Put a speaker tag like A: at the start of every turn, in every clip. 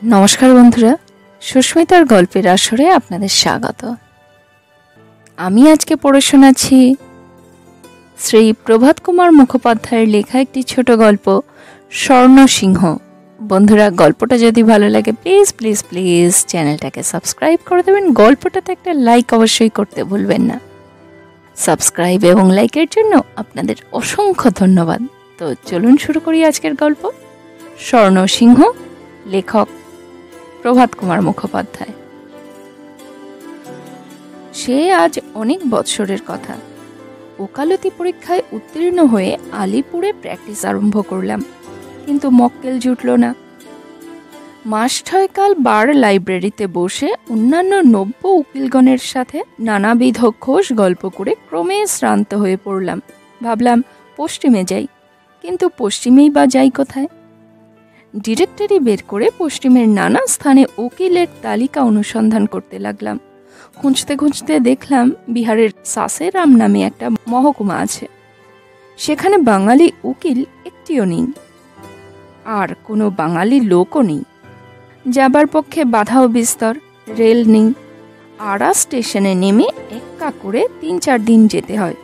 A: নমস্কার বন্ধুরা, সুস্মিতার গল্পের আসরে আপনাদের স্বাগত। আমি আজকে পড়ে শোনাচ্ছি শ্রী প্রভাত কুমার মুখোপাধ্যায়ের লেখা একটি ছোট গল্প স্বর্ণসিংহ। বন্ধুরা, গল্পটা যদি ভালো লাগে প্লিজ প্লিজ প্লিজ চ্যানেলটাকে সাবস্ক্রাইব করে দেবেন। গল্পটাতে একটা লাইক অবশ্যই করতে ভুলবেন না। সাবস্ক্রাইব এবং লাইকের জন্য আপনাদের অসংখ্য ধন্যবাদ। তো চলুন শুরু করি আজকের গল্প স্বর্ণসিংহ। লেখক প্রভাত কুমার মুখোপাধ্যায়। সে আজ অনেক বৎসরের কথা। ওকালতি পরীক্ষায় উত্তীর্ণ হয়ে আলিপুরে প্র্যাকটিস আরম্ভ করলাম, কিন্তু মক্কেল জুটল না। মাস ছয়কাল বার লাইব্রেরিতে বসে অন্যান্য নব্য উকিলগণের সাথে নানাবিধ খোশ গল্প করে ক্রমে শ্রান্ত হয়ে পড়লাম। ভাবলাম পশ্চিমে যাই, কিন্তু পশ্চিমেই বা যাই কোথায়? ডিরেক্টরি বের করে পশ্চিমের নানা স্থানে উকিলের তালিকা অনুসন্ধান করতে লাগলাম। খুঁজতে খুঁজতে দেখলাম বিহারের সাসেরাম নামে একটা মহকুমা আছে। সেখানে বাঙালি উকিল একটিও নেই, আর কোনো বাঙালি লোকও নেই। যাবার পক্ষে বাধা ও বিস্তর, রেল নেই। আড়া স্টেশনে নেমে এক্কা করে ৩-৪ দিন যেতে হয়।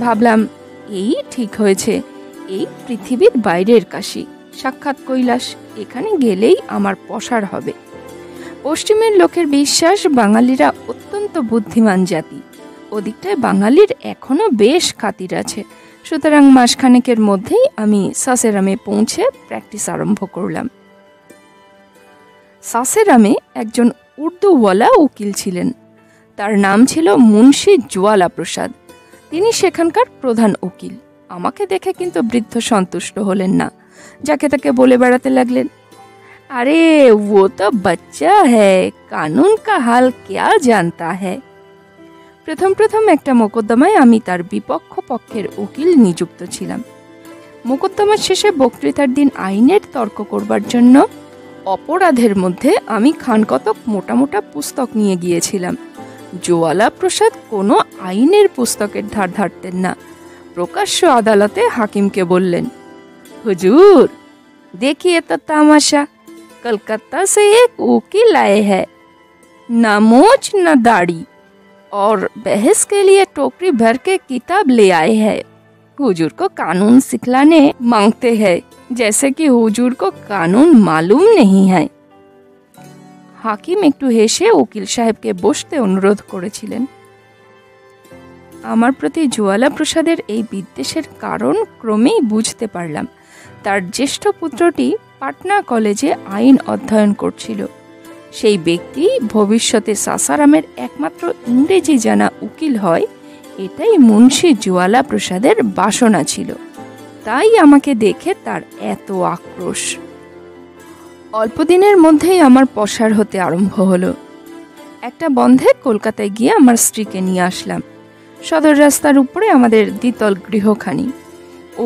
A: ভাবলাম এই ঠিক হয়েছে, এই পৃথিবীর বাইরের কাশি, সাক্ষাৎ কৈলাস, এখানে গেলেই আমার পসার হবে। পশ্চিমের লোকের বিশ্বাস বাঙালিরা অত্যন্ত বুদ্ধিমান জাতি। ওদিকটায় বাঙালির এখনো বেশ খাতির আছে। সুতরাং মাসখানেকের মধ্যেই আমি সাসেরামে পৌঁছে প্র্যাকটিস আরম্ভ করলাম। সাসেরামে একজন উর্দুওয়ালা উকিল ছিলেন। তার নাম ছিল মুন্সি জুয়ালা প্রসাদ। তিনি সেখানকার প্রধান উকিল। আমাকে দেখে কিন্তু বৃদ্ধ সন্তুষ্ট হলেন না, যাকে তাকে বলে বেড়াতে লাগলেন, আরে वो तो बच्चा है, कानून का हाल क्या जानता है। প্রথম প্রথম একটা মোকদ্দমায় আমি তার বিপক্ষ পক্ষের উকিল নিযুক্ত ছিলাম। মোকদ্দমার শেষে বক্তৃতার দিন আইনের তর্ক করবার জন্য অপরাধের মধ্যে আমি খানকতক মোটা মোটা পুস্তক নিয়ে গিয়েছিলাম। জোয়ালা প্রসাদ কোনো আইনের পুস্তকের ধার ধারতেন না। প্রকাশ্য আদালতে হাকিমকে বললেন, হুজুর देखिए तो तमाशा, कलकत्ता से एक वकील आए हैं, ना मोच न दाढ़ी, और बहस के लिए टोकरी भर के किताब ले आए हैं। हुजूर को कानून सिखलाने मांगते हैं, जैसे कि हुजूर को कानून मालूम नहीं है। হাকিম একটু হেসে উকিল সাহেবকে বসতে অনুরোধ করেছিলেন। আমার প্রতি জুয়ালা প্রসাদের এই বিদ্বেষের কারণ ক্রমেই বুঝতে পারলাম। তার জ্যেষ্ঠ পুত্রটি পাটনা কলেজে আইন অধ্যয়ন করছিল। সেই ব্যক্তি ভবিষ্যতে সাসারামের একমাত্র ইংরেজি জানা উকিল হয়, এটাই মুন্সি জুয়ালা প্রসাদের বাসনা ছিল। তাই আমাকে দেখে তার এত আক্রোশ। অল্পদিনের মধ্যেই আমার পসার হতে আরম্ভ হলো। একটা বন্ধে কলকাতায় গিয়ে আমার স্ত্রীকে নিয়ে আসলাম। সদর রাস্তার উপরে আমাদের দ্বিতল গৃহখানি।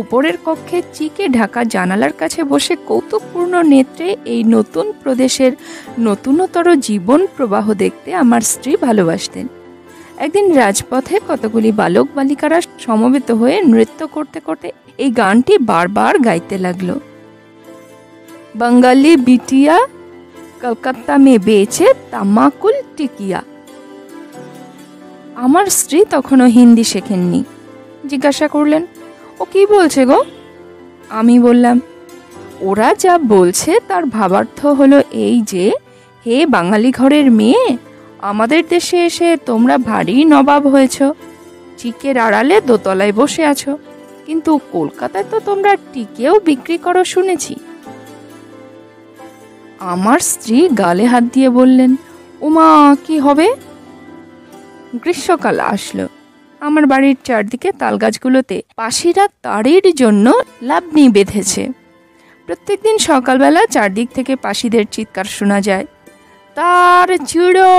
A: উপরের কক্ষে চিকে ঢাকা জানালার কাছে বসে কৌতুকপূর্ণ নেত্রে এই নতুন প্রদেশের নতুনতর জীবন প্রবাহ দেখতে আমার স্ত্রী ভালোবাসতেন। একদিন রাজপথে কতগুলি বালক বালিকারা সমবেত হয়ে নৃত্য করতে করতে এই গানটি বারবার গাইতে লাগলো, बंगाली बिटिया कलकत्ता में बेचे তামাকুল টিকিয়া। আমার স্ত্রী তখনও হিন্দি শেখেননি। জিজ্ঞাসা করলেন, ও কি বলছে গো? আমি বললাম, ওরা যা বলছে তার ভাবার্থ হলো এই যে, হে বাঙালি ঘরের মেয়ে, আমাদের দেশে এসে তোমরা ভারী নবাব হয়েছ, চিকের আড়ালে দোতলায় বসে আছো, কিন্তু কলকাতায় তো তোমরা টিকেও বিক্রি করো শুনেছি। আমার স্ত্রী গালে হাত দিয়ে বললেন, ওমা কি হবে? গ্রীষ্মকাল আসলো। আমার বাড়ির চারদিকে তালগাছগুলোতে পাশিরা তারের জন্য লাবনি বেঁধেছে। প্রত্যেকদিন সকালবেলা চারদিক থেকে পাশিদের চিৎকার শোনা যায়, তার চিড়ো,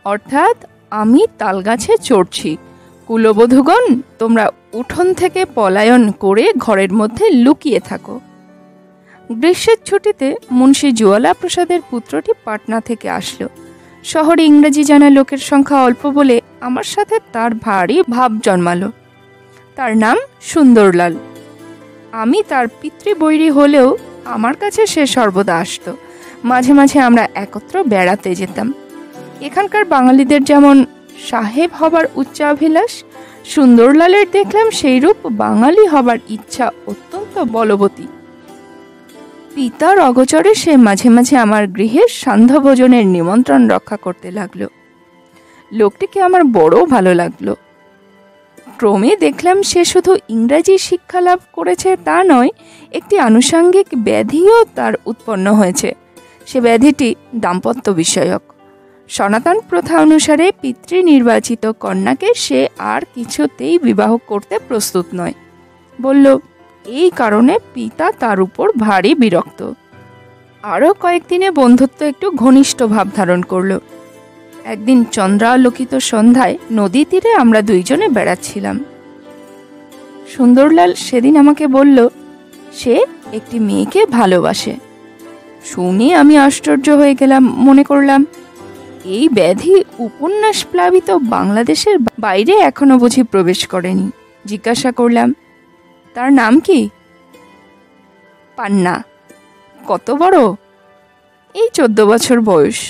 A: অর্থাৎ আমি তালগাছে চড়ছি, কুলবধূগণ তোমরা উঠোন থেকে পলায়ন করে ঘরের মধ্যে লুকিয়ে থাকো। গ্রীষ্মের ছুটিতে মুন্সি জুয়ালা প্রসাদের পুত্রটি পাটনা থেকে আসলো। শহরে ইংরেজি জানা লোকের সংখ্যা অল্প বলে আমার সাথে তার ভারী ভাব জন্মালো। তার নাম সুন্দরলাল। আমি তার পিতৃবৈরী হলেও আমার কাছে সে সর্বদা আসত। মাঝে মাঝে আমরা একত্র বেড়াতে যেতাম। এখানকার বাঙালিদের যেমন সাহেব হবার উচ্চাভিলাষ, সুন্দরলালের দেখলাম সেইরূপ বাঙালি হবার ইচ্ছা অত্যন্ত বলবতী। পিতার অগোচরে সে মাঝে মাঝে আমার গৃহের সান্ধ্য ভোজনের নিমন্ত্রণ রক্ষা করতে লাগলো। লোকটিকে আমার বড় ভালো লাগলো। ক্রমে দেখলাম সে শুধু ইংরাজি শিক্ষা লাভ করেছে তা নয়, একটি আনুষঙ্গিক ব্যাধিও তার উৎপন্ন হয়েছে। সে ব্যাধিটি দাম্পত্য বিষয়ক। সনাতন প্রথা অনুসারে পিতৃনির্বাচিত কন্যাকে সে আর কিছুতেই বিবাহ করতে প্রস্তুত নয়। বলল এই কারণে পিতা তার উপর ভারী বিরক্ত। আরও কয়েকদিনে বন্ধুত্ব একটু ঘনিষ্ঠ ভাব ধারণ করল। একদিন চন্দ্রালোকিত সন্ধ্যায় নদী তীরে আমরা দুইজনে বেড়াচ্ছিলাম। সুন্দরলাল সেদিন আমাকে বলল সে একটি মেয়েকে ভালোবাসে। শুনে আমি আশ্চর্য হয়ে গেলাম। মনে করলাম এই ব্যাধি উপন্যাস প্লাবিত বাংলাদেশের বাইরে এখনো বুঝি প্রবেশ করেনি। জিজ্ঞাসা করলাম, তার নাম কি? পান্না। কত বড়? এই 14 বছর বয়স।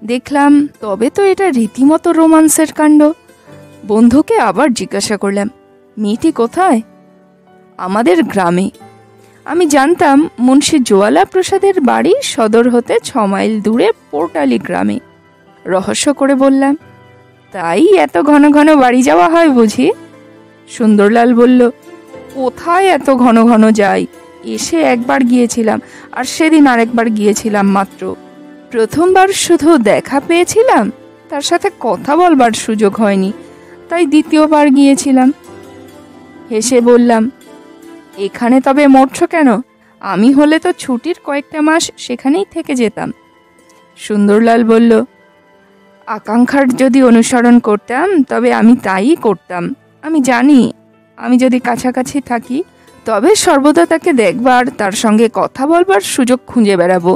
A: দেখলাম তবে তো এটা রীতিমতো রোমান্সের কাণ্ড। বন্ধুকে আবার জিজ্ঞাসা করলাম, মেয়েটি কোথায়? আমাদের গ্রামে। আমি জানতাম মুন্সী জোয়ালা প্রসাদের বাড়ি সদর হতে 6 মাইল দূরে পোর্টালি গ্রামে। রহস্য করে বললাম, তাই এত ঘন ঘন বাড়ি যাওয়া হয় বুঝি? সুন্দরলাল বলল, কোথায় এত ঘন ঘন যাই? এসে একবার গিয়েছিলাম, আর সেদিন আরেকবার গিয়েছিলাম মাত্র। প্রথমবার শুধু দেখা পেয়েছিলাম, তার সাথে কথা বলবার সুযোগ হয়নি, তাই দ্বিতীয়বার গিয়েছিলাম। হেসে বললাম, এখানে তবে মরছ কেন? আমি হলে তো ছুটির কয়েকটা মাস সেখানেই থেকে যেতাম। সুন্দরলাল বলল, আকাঙ্ক্ষার যদি অনুসরণ করতাম তবে আমি তাই করতাম। আমি জানি আমি যদি কাছাকাছি থাকি তবে সর্বদা তাকে দেখবার, তার সঙ্গে কথা বলবার সুযোগ খুঁজে বেড়াবো।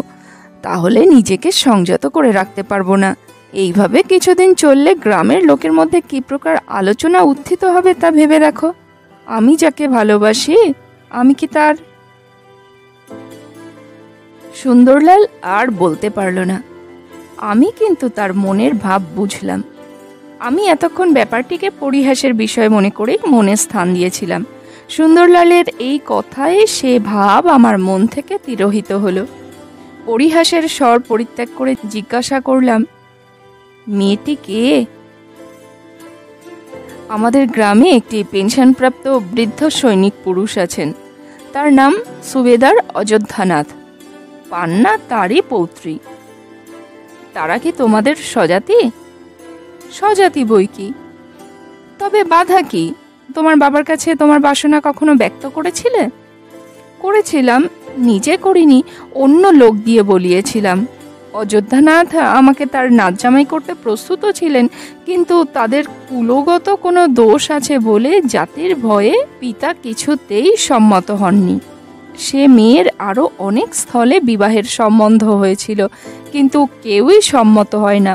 A: তাহলে নিজেকে সংযত করে রাখতে পারবো না। এইভাবে কিছুদিন চললে গ্রামের লোকের মধ্যে কি প্রকার আলোচনা উত্থিত হবে তা ভেবে দেখো। আমি যাকে ভালোবাসি, আমি কি তার? সুন্দরলাল আর বলতে পারল না। আমি কিন্তু তার মনের ভাব বুঝলাম। আমি এতক্ষণ ব্যাপারটিকে পরিহাসের বিষয় মনে করেই মনে স্থান দিয়েছিলাম। সুন্দরলালের এই কথায় সে ভাব আমার মন থেকে তিরোহিত হলো। পরিহাসের স্বর পরিত্যাগ করে জিজ্ঞাসা করলাম, মেয়েটি কে? আমাদের গ্রামে একটি পেনশনপ্রাপ্ত বৃদ্ধ সৈনিক পুরুষ আছেন। তার নাম সুবেদার অযোধ্যানাথ। পান্না তারই পৌত্রী। তারা কি তোমাদের স্বজাতি? স্বজাতি বই কি, তবে বাধা কি? তোমার বাবার কাছে তোমার বাসনা কখনো ব্যক্ত করেছিলে? করেছিলাম, নিজে করিনি, অন্য লোক দিয়ে বলিয়েছিলাম। অযোধ্যানাথ আমাকে তার নাচ জামাই করতে প্রস্তুত ছিলেন, কিন্তু তাদের কুলগত কোনো দোষ আছে বলে জাতির ভয়ে পিতা কিছুতেই সম্মত হননি। সে মেয়ের আরও অনেক স্থলে বিবাহের সম্বন্ধ হয়েছিল, কিন্তু কেউই সম্মত হয় না।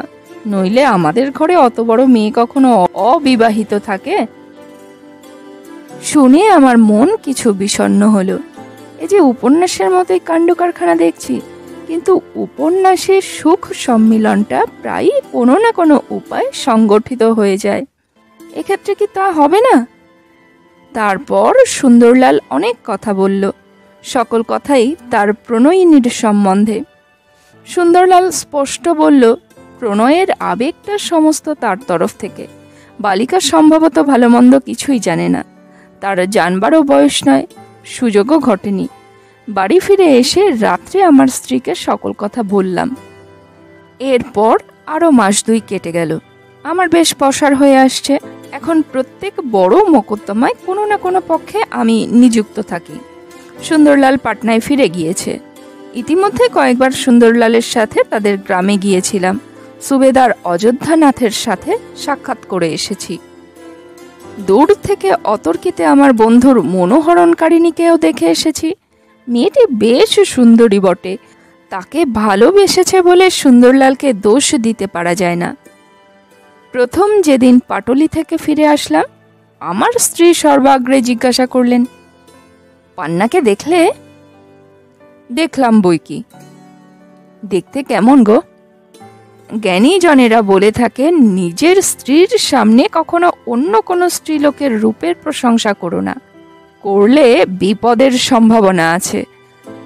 A: নইলে আমাদের ঘরে অত বড় মেয়ে কখনো অবিবাহিত থাকে? শুনে আমার মন কিছু বিষণ্ণ হলো। এই যে উপন্যাসের মতোই কাণ্ড কারখানা দেখছি, কিন্তু উপন্যাসের সুখ সম্মিলনটা প্রায়ই কোনো না কোনো উপায় সংগঠিত হয়ে যায়। এক্ষেত্রে কি তা হবে না? তারপর সুন্দরলাল অনেক কথা বলল, সকল কথাই তার প্রণয়িনীর সম্বন্ধে। সুন্দরলাল স্পষ্ট বলল, প্রণয়ের আবেগটা সমস্ত তার তরফ থেকে। বালিকা সম্ভবত ভালো মন্দ কিছুই জানে না, তার জানবারও বয়স নয়, সুযোগও ঘটেনি। বাড়ি ফিরে এসে রাত্রে আমার স্ত্রীকে সকল কথা বললাম। এরপর আরও মাস 2 কেটে গেল। আমার বেশ পসার হয়ে আসছে। এখন প্রত্যেক বড় মোকদ্দমায় কোনো না কোনো পক্ষে আমি নিযুক্ত থাকি। সুন্দরলাল পাটনায় ফিরে গিয়েছে। ইতিমধ্যে কয়েকবার সুন্দরলালের সাথে তাদের গ্রামে গিয়েছিলাম। সুবেদার অযোধ্যানাথের সাথে সাক্ষাৎ করে এসেছি। দূর থেকে অতর্কিতে আমার বন্ধুর মনোহরণকারিণীকেও দেখে এসেছি। মেয়েটি বেশ সুন্দরী বটে, তাকে ভালোবেসেছে বলে সুন্দরলালকে দোষ দিতে পারা যায় না। প্রথম যেদিন পাটলি থেকে ফিরে আসলাম, আমার স্ত্রী সর্বাগ্রে জিজ্ঞাসা করলেন, পান্নাকে দেখলে? দেখলাম বই কি। দেখতে কেমন গো? জ্ঞানীজনেরা বলে থাকেন, নিজের স্ত্রীর সামনে কখনো অন্য কোনো স্ত্রীলোকের রূপের প্রশংসা করো না, করলে বিপদের সম্ভাবনা আছে।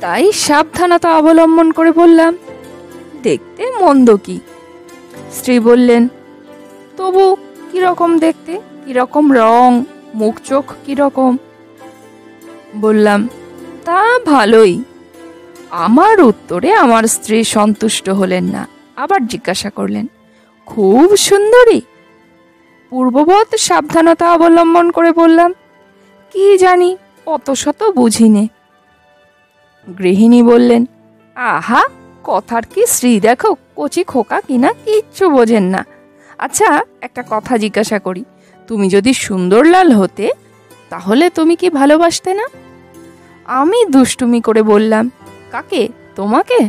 A: তাই সাবধানতা অবলম্বন করে বললাম, দেখতে মন্দ কি? স্ত্রী বললেন, তবু কিরকম দেখতে, কিরকম রং, মুখ চোখ কিরকম? বললাম, তা ভালোই। আমার উত্তরে আমার স্ত্রী সন্তুষ্ট হলেন না, আবার জিজ্ঞাসা করলেন, খুব সুন্দরী? পূর্ববৎ সাবধানতা অবলম্বন করে বললাম, কি জানি, অত শত বুঝিনে। গৃহিণী বললেন, আহা, কথার কি শ্রী দেখো, কচি খোকা কিনা কিচ্ছু বোঝেন না। আচ্ছা, একটা কথা জিজ্ঞাসা করি, তুমি যদি সুন্দরলাল হতে, তাহলে তুমি কি ভালোবাসতে না? আমি দুষ্টুমি করে বললাম, কাকে, তোমাকে?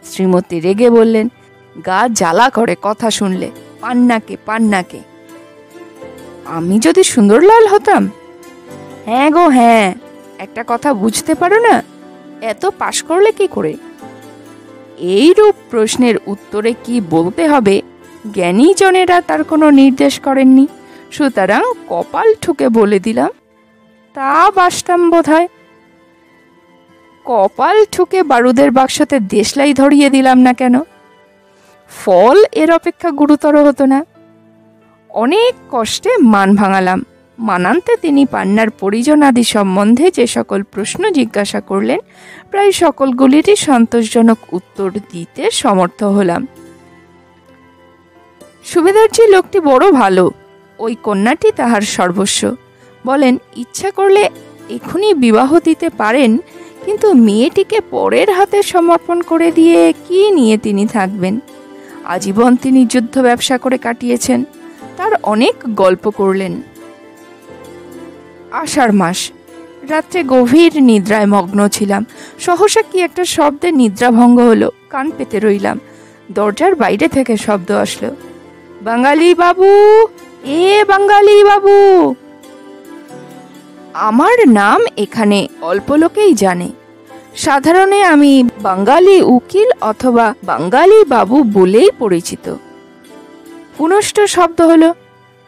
A: শ্রীমতী রেগে বললেন, গা জ্বালা করে কথা শুনলে, পান্নাকে, পান্নাকে। আমি যদি সুন্দরলাল হতাম? হ্যাঁ গো হ্যাঁ, একটা কথা বুঝতে পারো না, এত পাশ করলে কি করে? এইরূপ প্রশ্নের উত্তরে কি বলতে হবে জ্ঞানীজনেরা তার কোনো নির্দেশ করেননি, সুতরাং কপাল ঠুকে বলে দিলাম, তা বাসতাম বোধহয়। কপাল ঠুকে বারুদের বাক্সতে দেশলাই ধরিয়ে দিলাম না কেন? ফল এর অপেক্ষা গুরুতর হতো না। অনেক কষ্টে মান ভাঙালাম। মানান্তে তিনি পান্নার পরিজনাদি সম্বন্ধে যে সকল প্রশ্ন জিজ্ঞাসা করলেন, প্রায় সকলগুলিরই সন্তোষজনক উত্তর দিতে সমর্থ হলাম। সুবেদারজি লোকটি বড় ভালো, ওই কন্যাটি তাহার সর্বস্ব। বলেন, ইচ্ছা করলে এখনই বিবাহ দিতে পারেন, কিন্তু মেয়েটিকে পরের হাতে সমর্পণ করে দিয়ে কি নিয়ে তিনি থাকবেন? আজীবন তিনি যুদ্ধ ব্যবসা করে কাটিয়েছেন, তার অনেক গল্প করলেন। আষাঢ় মাস, রাত্রে গভীর নিদ্রায় মগ্ন ছিলাম। সহসা কি একটা শব্দে নিদ্রাভঙ্গ হলো, কান পেতে রইলাম। দরজার বাইরে থেকে শব্দ আসলো, বাঙালি বাবু, এ বাঙালি বাবু। আমার নাম এখানে অল্প লোকেই জানে। সাধারণে আমি বাঙালি উকিল অথবা বাঙালি বাবু বলেই পরিচিত। পুনষ্ট শব্দ হলো,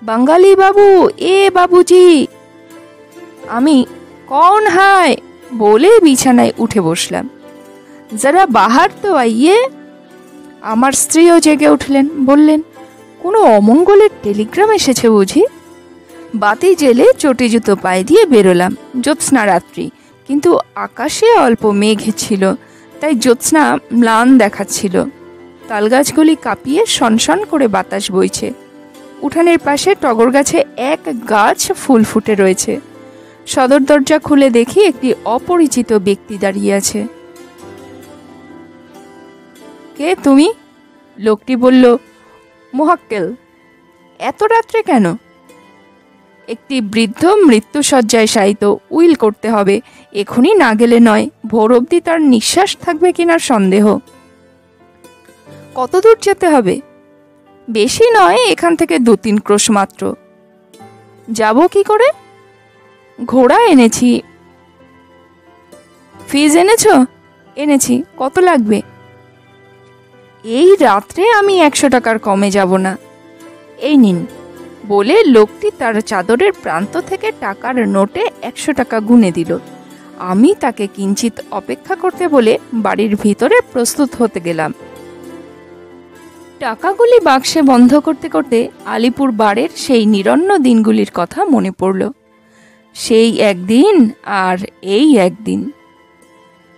A: বাঙালি বাবু, এ বাবুজি। আমি কौन হায় বলে বিছানায় উঠে বসলাম। যারা বাহার তো আইয়ে। আমার স্ত্রীও জেগে উঠলেন, বললেন, কোনো অমঙ্গলের টেলিগ্রাম এসেছে বুঝি? বাতি জেলে চটি জুতো পায়ে দিয়ে বেরোলাম। জ্যোৎস্না রাত্রি, কিন্তু আকাশে অল্প মেঘ ছিল, তাই জ্যোৎস্না ম্লান দেখাচ্ছিল। তালগাছগুলি কাঁপিয়ে সনসন করে বাতাস বইছে। উঠানের পাশে টগর গাছে এক গাছ ফুল ফুটে রয়েছে। সদর দরজা খুলে দেখি একটি অপরিচিত ব্যক্তি দাঁড়িয়ে আছে। কে তুমি? লোকটি বলল, মোহাক্কেল। এত রাত্রে কেন? একটি বৃদ্ধ মৃত্যুশয্যায় শায়িত, উইল করতে হবে, এখনই না গেলে নয়। ভোর অবধি তার নিঃশ্বাস থাকবে কিনা সন্দেহ। কত দূর যেতে হবে? বেশি নয়, এখান থেকে 2-3 ক্রোশ মাত্র। যাব কি করে? ঘোড়া এনেছি। ফিজ এনেছ? এনেছি। কত লাগবে? এই রাত্রে আমি 100 টাকার কমে যাব না। এই নিন। বলে লোকটি তার চাদরের প্রান্ত থেকে টাকার নোটে 100 টাকা গুনে দিল। আমি তাকে কিঞ্চিত অপেক্ষা করতে বলে বাড়ির ভিতরে প্রস্তুত হতে গেলাম। টাকাগুলি বাক্সে বন্ধ করতে করতে আলিপুর বারের সেই নিরন্ন দিনগুলির কথা মনে পড়ল। সেই একদিন আর এই একদিন।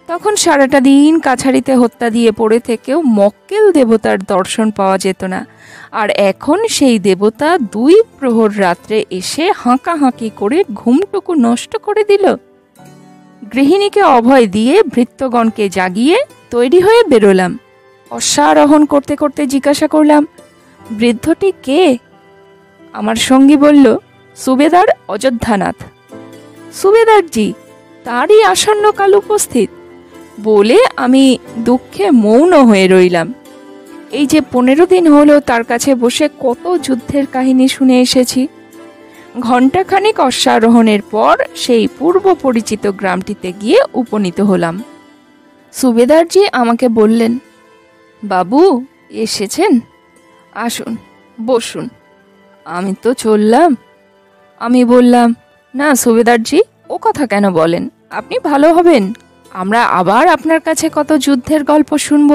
A: তখন সারাটা দিন কাছারিতে হত্যা দিয়ে পড়ে থেকেও মক্কেল দেবতার দর্শন পাওয়া যেত না, আর এখন সেই দেবতা 2 প্রহর রাত্রে এসে হাঁকাহাঁকি করে ঘুমটুকু নষ্ট করে দিল। গৃহিণীকে অভয় দিয়ে ভৃত্যগণকে জাগিয়ে তৈরি হয়ে বেরোলাম। অশ্বারোহণ করতে করতে জিজ্ঞাসা করলাম, বৃদ্ধটি কে? আমার সঙ্গী বলল, সুবেদার অযোধ্যানাথ। সুবেদারজি, তারই আসন্ন কাল উপস্থিত। বলে আমি দুঃখে মৌন হয়ে রইলাম। এই যে 15 দিন হলো তার কাছে বসে কত যুদ্ধের কাহিনী শুনে এসেছি। ঘণ্টাখানিক অশ্বারোহণের পর সেই পূর্ব পরিচিত গ্রামটিতে গিয়ে উপনীত হলাম। সুবেদারজি আমাকে বললেন, বাবু এসেছেন? আসুন, বসুন। আমি তো চললাম। আমি বললাম, না সুবেদারজি, ও কথা কেন বলেন? আপনি ভালো হবেন। আমরা আবার আপনার কাছে কত যুদ্ধের গল্প শুনব।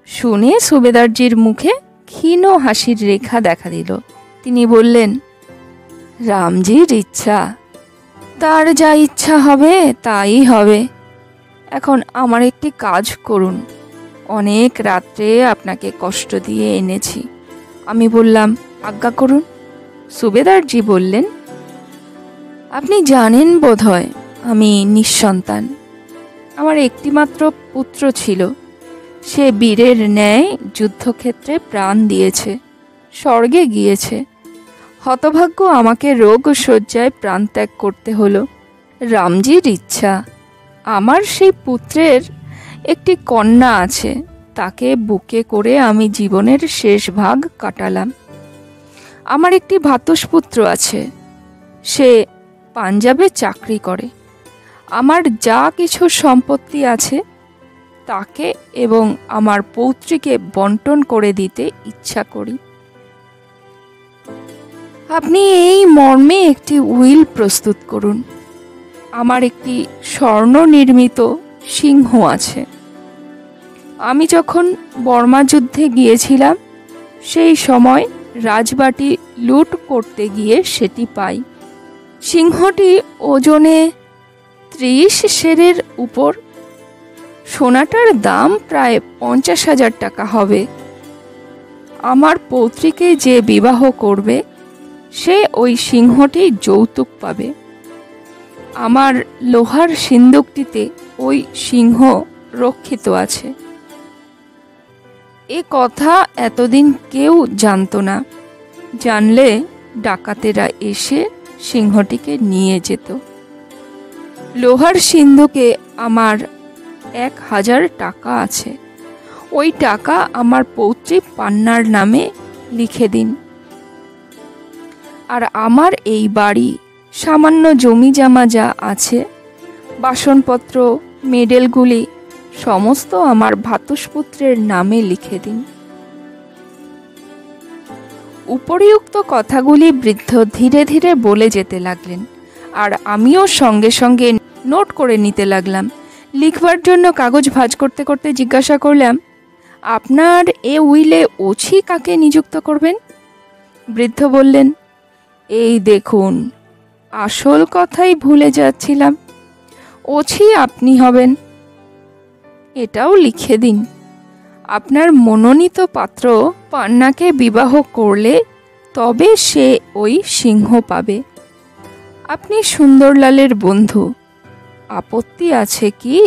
A: শুনে সুবেদারজির মুখে ক্ষীণ হাসির রেখা দেখা দিল। তিনি বললেন, রামজির ইচ্ছা, তার যা ইচ্ছা হবে তাই হবে। এখন আমার একটি কাজ করুন। অনেক রাত্রে আপনাকে কষ্ট দিয়ে এনেছি। আমি বললাম, আজ্ঞা করুন। সুবেদারজি বললেন, আপনি জানেন বোধহয় আমি নিঃসন্তান। আমার একটিমাত্র পুত্র ছিল। সে বীরের ন্যায় যুদ্ধক্ষেত্রে প্রাণ দিয়েছে, স্বর্গে গিয়েছে। হতভাগ্য আমাকে রোগ শয্যায় প্রাণত্যাগ করতে হলো। রামজির ইচ্ছা, আমার সেই পুত্রের একটি কন্যা আছে, তাকে বুকে করে আমি জীবনের শেষ ভাগ কাটালাম। আমার একটি ভ্রাতুষ্পুত্র আছে, সে পাঞ্জাবে চাকরি করে। আমার যা কিছু সম্পত্তি আছে তাকে এবং আমার পৌত্রীকে বন্টন করে দিতে ইচ্ছা করি। আপনি এই মর্মে একটি উইল প্রস্তুত করুন। আমার একটি স্বর্ণ নির্মিত সিংহ আছে। আমি যখন বর্মা যুদ্ধে গিয়েছিলাম সেই সময় রাজবাটি লুট করতে গিয়ে সেটি পাই। সিংহটি ওজনে 30 সেরের উপর। সোনাটার দাম প্রায় 50,000 টাকা হবে। আমার পৌত্রীকে যে বিবাহ করবে সে ওই সিংহটি যৌতুক পাবে। আমার লোহার সিন্দুকটিতে ওই সিংহ রক্ষিত আছে। এ কথা এতদিন কেউ জানতো না। জানলে ডাকাতেরা এসে সিংহটিকে নিয়ে যেত। লোহার সিন্ধুকে আমার 1,000 টাকা আছে। ওই টাকা আমার পৌত্রী পান্নার নামে লিখে দিন। আর আমার এই বাড়ি, সামান্য জমি জামা যা আছে, বাসনপত্র, মেডেলগুলি সমস্ত আমার ভ্রাতুষ্পুত্রের নামে লিখে দিন। উপরিউক্ত কথাগুলি বৃদ্ধ ধীরে ধীরে বলে যেতে লাগলেন, আর আমিও সঙ্গে সঙ্গে নোট করে নিতে লাগলাম। লিখবার জন্য কাগজ ভাঁজ করতে করতে জিজ্ঞাসা করলাম, আপনার এ উইলে ওছি কাকে নিযুক্ত করবেন? বৃদ্ধ বললেন, এই দেখুন, আসল কথাই ভুলে যাচ্ছিলাম। ওছি আপনি হবেন। এটাও লিখে দিন, আপনার মনোনীত পাত্র পান্নাকে বিবাহ করলে তবে সে ওই সিংহ পাবে। আপনি সুন্দরলালের বন্ধু, আপত্তি আছে কি?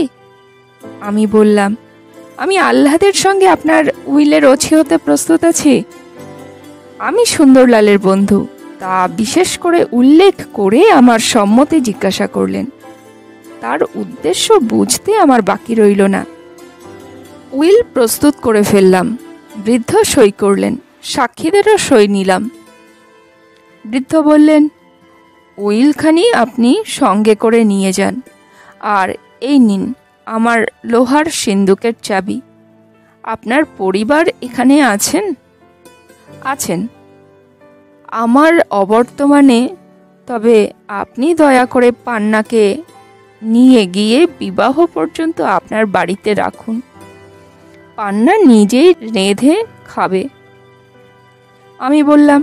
A: আমি বললাম, আমি আহ্লাদের সঙ্গে আপনার উইলের ওছি হতে প্রস্তুত আছি। আমি সুন্দরলালের বন্ধু, তা বিশেষ করে উল্লেখ করে আমার সম্মতি জিজ্ঞাসা করলেন। তার উদ্দেশ্য বুঝতে আমার বাকি রইল না। উইল প্রস্তুত করে ফেললাম। বৃদ্ধ সই করলেন, সাক্ষীদেরও সই নিলাম। বৃদ্ধ বললেন, উইলখানি আপনি সঙ্গে করে নিয়ে যান, আর এই নিন আমার লোহার সিন্দুকের চাবি। আপনার পরিবার এখানে আছেন? আছেন। আমার অবর্তমানে, তবে আপনি দয়া করে পান্নাকে নিয়ে গিয়ে বিবাহ পর্যন্ত আপনার বাড়িতে রাখুন। পান্না নিজেই রেঁধে খাবে। আমি বললাম,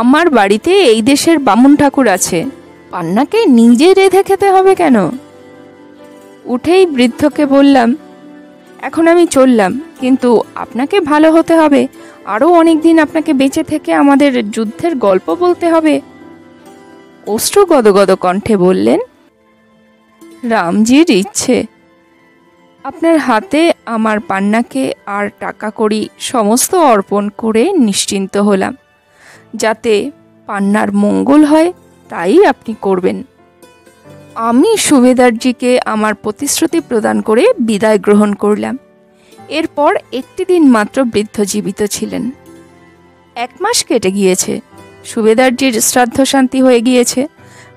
A: আমার বাড়িতে এই দেশের বামুন ঠাকুর আছে, পান্নাকে নিজে রেঁধে খেতে হবে কেন? উঠেই বৃদ্ধকে বললাম, এখন আমি চললাম, কিন্তু আপনাকে ভালো হতে হবে। আরও অনেক দিন আপনাকে বেঁচে থেকে আমাদের যুদ্ধের গল্প বলতে হবে। অশ্রু গদগদ কণ্ঠে বললেন, রামজির ইচ্ছে। আপনার হাতে আমার পান্নাকে আর টাকা কড়ি সমস্ত অর্পণ করে নিশ্চিন্ত হলাম। যাতে পান্নার মঙ্গল হয় তাই আপনি করবেন। আমি সুবেদারজিকে আমার প্রতিশ্রুতি প্রদান করে বিদায় গ্রহণ করলাম। এরপর একটি দিন মাত্র বৃদ্ধ জীবিত ছিলেন। 1 মাস কেটে গিয়েছে। সুবেদারজির শ্রাদ্ধ শান্তি হয়ে গিয়েছে।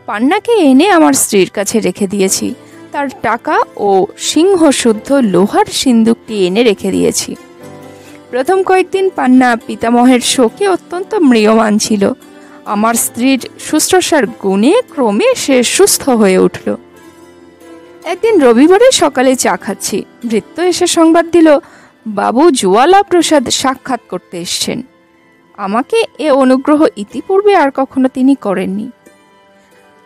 A: পান্নাকে এনে আমার স্ত্রীর কাছে রেখে দিয়েছি। তার টাকা ও সিংহ শুদ্ধ লোহার সিন্দুকটি এনে রেখে দিয়েছি। প্রথম কয়েকদিন পান্না পিতামহের শোকে অত্যন্ত ম্রিয়মাণ ছিল। আমার স্ত্রীর শুশ্রূষার গুণে ক্রমে সে সুস্থ হয়ে উঠল। একদিন রবিবারে সকালে চা খাচ্ছি, ভৃত্য এসে সংবাদ দিল বাবু জ্বালা প্রসাদ সাক্ষাৎ করতে এসছেন। আমাকে এ অনুগ্রহ ইতিপূর্বে আর কখনো তিনি করেননি।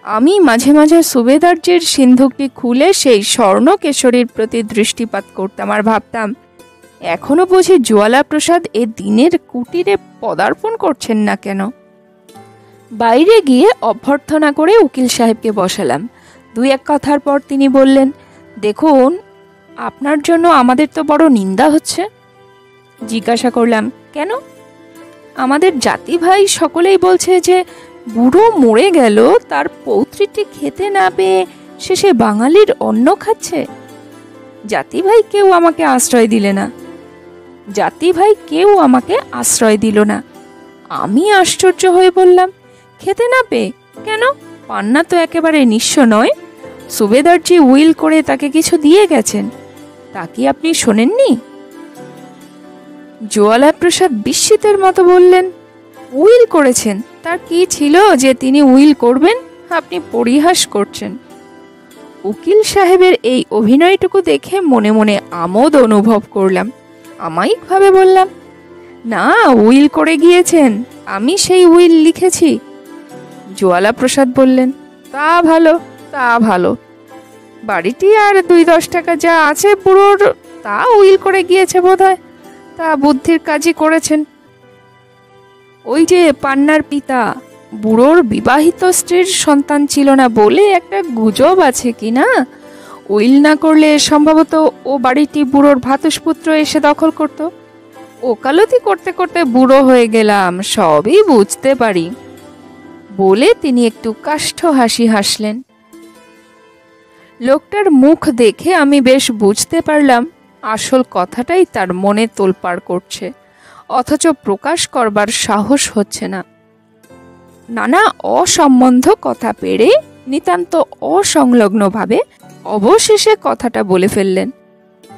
A: আমি মাঝে মাঝে সুবেদারজির সিন্ধুকটি খুলে সেই স্বর্ণ কেশরীর প্রতি দৃষ্টিপাত করতাম আর ভাবতাম, এখনো বুঝি জ্বালা প্রসাদ এ দিনের কুটিরে পদার্পণ করছেন না কেন। বাইরে গিয়ে অভ্যর্থনা করে উকিল সাহেবকে বসালাম। দুই এক কথার পর তিনি বললেন, দেখুন, আপনার জন্য আমাদের তো বড় নিন্দা হচ্ছে। জিজ্ঞাসা করলাম, কেন? আমাদের জাতি ভাই সকলেই বলছে যে বুড়ো মরে গেল, তার পৌত্রীটি খেতে না পেয়ে শেষে বাঙালির অন্ন খাচ্ছে। জাতি ভাই কেউ আমাকে আশ্রয় দিল না। আমি আশ্চর্য হয়ে বললাম, খেতে না পেয়ে কেন? পান্না তো একেবারে নিঃস্ব নয়। সুবেদারজি উইল করে তাকে কিছু দিয়ে গেছেন, তা কি আপনি শোনেননি? জ্বালা প্রসাদ বিস্মিতের মতো বললেন, উইল করেছেন? তার কি ছিল যে তিনি উইল করবেন? আপনি পরিহাস করছেন। উকিল সাহেবের এই অভিনয়টুকু দেখে মনে মনে আমোদ অনুভব করলাম। আমায়িকভাবে বললাম, না, উইল করে গিয়েছেন, আমি সেই উইল লিখেছি। জ্বালা প্রসাদ বললেন, তা ভালো। বাড়িটি আর 2-10 টাকা যা আছে বুড়োর, তা উইল করে গিয়েছে বোধহয়। তা বুদ্ধির কাজই করেছেন। ওই যে পান্নার পিতা, বুড়োর বিবাহিত স্ত্রীর সন্তান ছিল না বলে একটা গুজব আছে কি না? উইল না করলে সম্ভবত ও বাড়িটি বুড়োর ভ্রাতুষ্পুত্র এসে দখল করত। ওকালতি করতে করতে বুড়ো হয়ে গেলাম, সবই বুঝতে পারি বলে তিনি একটু কাষ্ঠ হাসি হাসলেন। লোকটার মুখ দেখে আমি বেশ বুঝতে পারলাম আসল কথাটাই তার মনে তোলপাড় করছে, অথচ প্রকাশ করবার সাহস হচ্ছে না। নানা অসম্বন্ধ কথা পেড়ে নিতান্ত অসংলগ্নভাবে অবশেষে কথাটা বলে ফেললেন।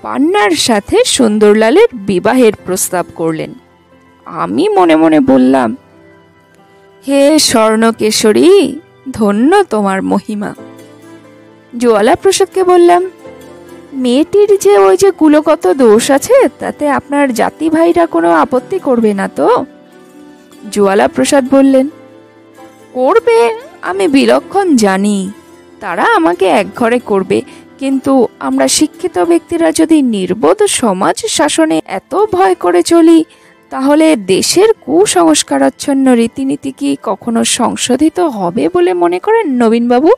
A: পান্নার সাথে সুন্দরলালের বিবাহের প্রস্তাব করলেন। আমি মনে মনে বললাম, হে স্বর্ণকেশরী, ধন্য তোমার মহিমা। জ্বালা প্রসাদকে বললাম, মেয়েটির যে ওই যে কুলগত দোষ আছে, তাতে আপনার জাতি ভাইরা কোনো আপত্তি করবে না তো? জ্বালা প্রসাদ বললেন, করবে, আমি বিলক্ষণ জানি। তারা আমাকে একঘরে করবে, কিন্তু আমরা শিক্ষিত ব্যক্তিরা যদি নির্বোধ সমাজ শাসনে এত ভয় করে চলি, তাহলে দেশের কুসংস্কারাচ্ছন্ন রীতিনীতি কি কখনো সংশোধিত হবে বলে মনে করেন নবীনবাবু?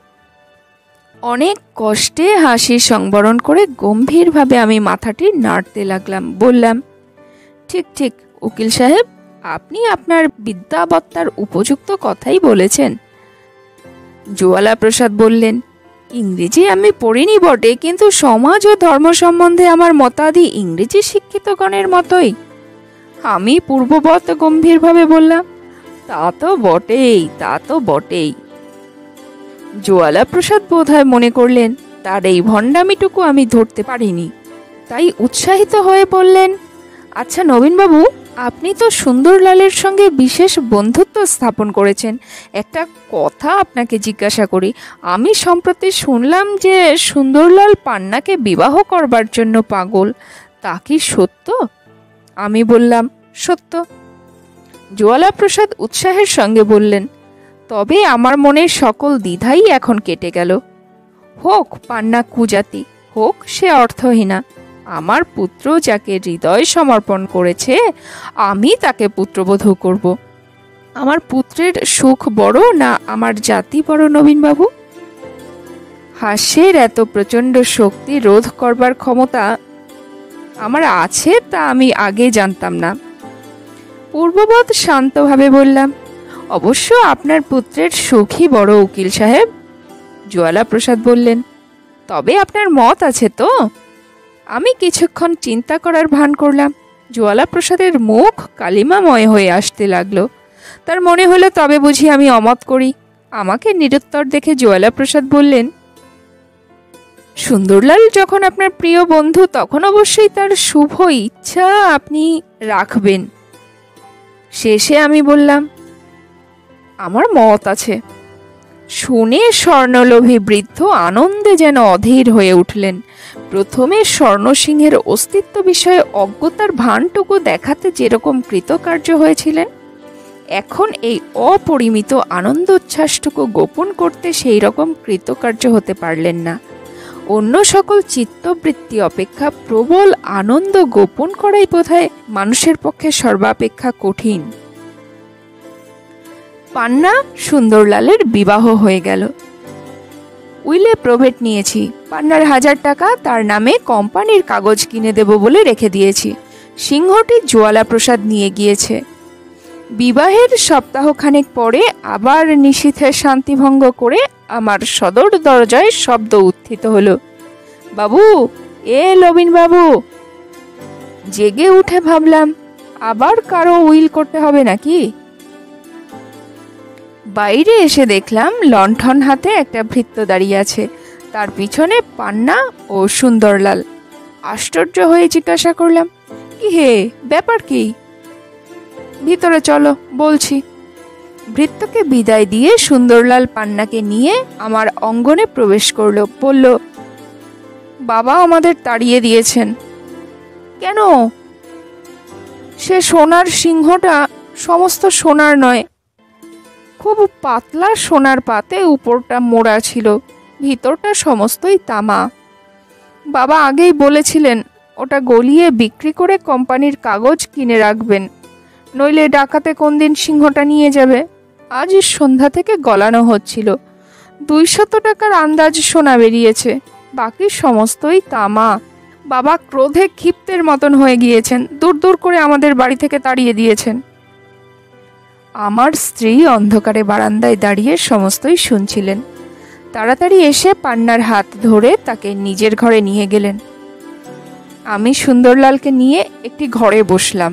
A: অনেক কষ্টে হাসি সংবরণ করে গম্ভীরভাবে আমি মাথাটি নাড়তে লাগলাম। বললাম, ঠিক উকিল সাহেব, আপনি আপনার বিদ্যাবত্তার উপযুক্ত কথাই বলেছেন। জ্বালা প্রসাদ বললেন, ইংরেজি আমি পড়িনি বটে, কিন্তু সমাজ ও ধর্ম সম্বন্ধে আমার মতাদি ইংরেজি শিক্ষিতগণের মতোই। আমি পূর্ববৎ গম্ভীরভাবে বললাম, তা তো বটেই। জ্বালা প্রসাদ বোধহয় মনে করলেন তার এই ভণ্ডামিটুকু আমি ধরতে পারিনি, তাই উৎসাহিত হয়ে বললেন, আচ্ছা নবীনবাবু, আপনি তো সুন্দরলালের সঙ্গে বিশেষ বন্ধুত্ব স্থাপন করেছেন। একটা কথা আপনাকে জিজ্ঞাসা করি, আমি সম্প্রতি শুনলাম যে সুন্দরলাল পান্নাকে বিবাহ করবার জন্য পাগল, তা কি সত্য? আমি বললাম, সত্য। জ্বালা প্রসাদ উৎসাহের সঙ্গে বললেন, তবে আমার মনের সকল দ্বিধাই এখন কেটে গেল। হোক পান্না কুজাতি, হোক সে অর্থহীনা, আমার পুত্র যাকে হৃদয় সমর্পণ করেছে, আমি তাকে পুত্রবধূ করব। আমার পুত্রের সুখ বড় না আমার জাতি বড় নবীনবাবু? হাস্যের এত প্রচণ্ড শক্তি রোধ করবার ক্ষমতা আমার আছে, তা আমি আগে জানতাম না। পূর্ববৎ শান্তভাবে বললাম, অবশ্য আপনার পুত্রের সুখই বড় উকিল সাহেব। জ্বালা প্রসাদ বললেন, তবে আপনার মত আছে তো? আমি কিছুক্ষণ চিন্তা করার ভান করলাম। জ্বালা প্রসাদের মুখ কালিমাময় হয়ে আসতে লাগলো। তার মনে হলো তবে বুঝি আমি অমত করি। আমাকে নিরুত্তর দেখে জ্বালা প্রসাদ বললেন, সুন্দরলাল যখন আপনার প্রিয় বন্ধু, তখন অবশ্যই তার শুভ ইচ্ছা আপনি রাখবেন। শেষে আমি বললাম, আমার মত আছে। শুনে স্বর্ণলোভী বৃদ্ধ আনন্দে যেন অধীর হয়ে উঠলেন। প্রথমে স্বর্ণসিংহের অস্তিত্ব বিষয়ে অজ্ঞতার ভানটুকু দেখাতে যেরকম কৃতকার্য হয়েছিলেন, এখন এই অপরিমিত আনন্দোচ্ছ্বাসটুকু গোপন করতে সেই রকম কৃতকার্য হতে পারলেন না। অন্য সকল চিত্তবৃত্তি অপেক্ষা প্রবল আনন্দ গোপন করাই বোধহয় মানুষের পক্ষে সর্বাপেক্ষা কঠিন। পান্না সুন্দরলালের বিবাহ হয়ে গেল। উইলে প্রভেট নিয়েছি। পান্নার 1000 টাকা তার নামে কোম্পানির কাগজ কিনে দেব বলে রেখে দিয়েছি। সিংহটি জোয়ালা প্রসাদ নিয়ে গিয়েছে। বিবাহের সপ্তাহখানেক পরে আবার নিশীথের শান্তিভঙ্গ করে আমার সদর দরজায় শব্দ উত্থিত হলো, বাবু, লবিন বাবু। জেগে উঠে ভাবলাম, আবার কারো উইল করতে হবে নাকি? বাইরে এসে দেখলাম লণ্ঠন হাতে একটা ভৃত্য দাঁড়িয়ে আছে, তার পিছনে পান্না ও সুন্দরলাল। আশ্চর্য হয়ে জিজ্ঞাসা করলাম, কি হে, ব্যাপার কি? ভিতরে চলো, বলছি। ভৃত্যকে বিদায় দিয়ে সুন্দরলাল পান্নাকে নিয়ে আমার অঙ্গনে প্রবেশ করলো। বলল, বাবা আমাদের তাড়িয়ে দিয়েছেন। কেন? সে সোনার সিংহটা সমস্ত সোনার নয়, খুব পাতলা সোনার পাতে উপরটা মোড়া ছিল, ভিতরটা সমস্তই তামা। বাবা আগেই বলেছিলেন ওটা গলিয়ে বিক্রি করে কোম্পানির কাগজ কিনে রাখবেন, নইলে ডাকাতে কোন দিন সিংহটা নিয়ে যাবে। আজ সন্ধ্যা থেকে গলানো হচ্ছিল। 200 টাকার আন্দাজ সোনা বেরিয়েছে, বাকি সমস্তই তামা। বাবা ক্রোধে ক্ষিপ্তের মতন হয়ে গিয়েছেন, দূর দূর করে আমাদের বাড়ি থেকে তাড়িয়ে দিয়েছেন। আমার স্ত্রী অন্ধকারে বারান্দায় দাঁড়িয়ে সমস্তই শুনছিলেন। তাড়াতাড়ি এসে পান্নার হাত ধরে তাকে নিজের ঘরে নিয়ে গেলেন। আমি সুন্দরলালকে নিয়ে একটি ঘরে বসলাম।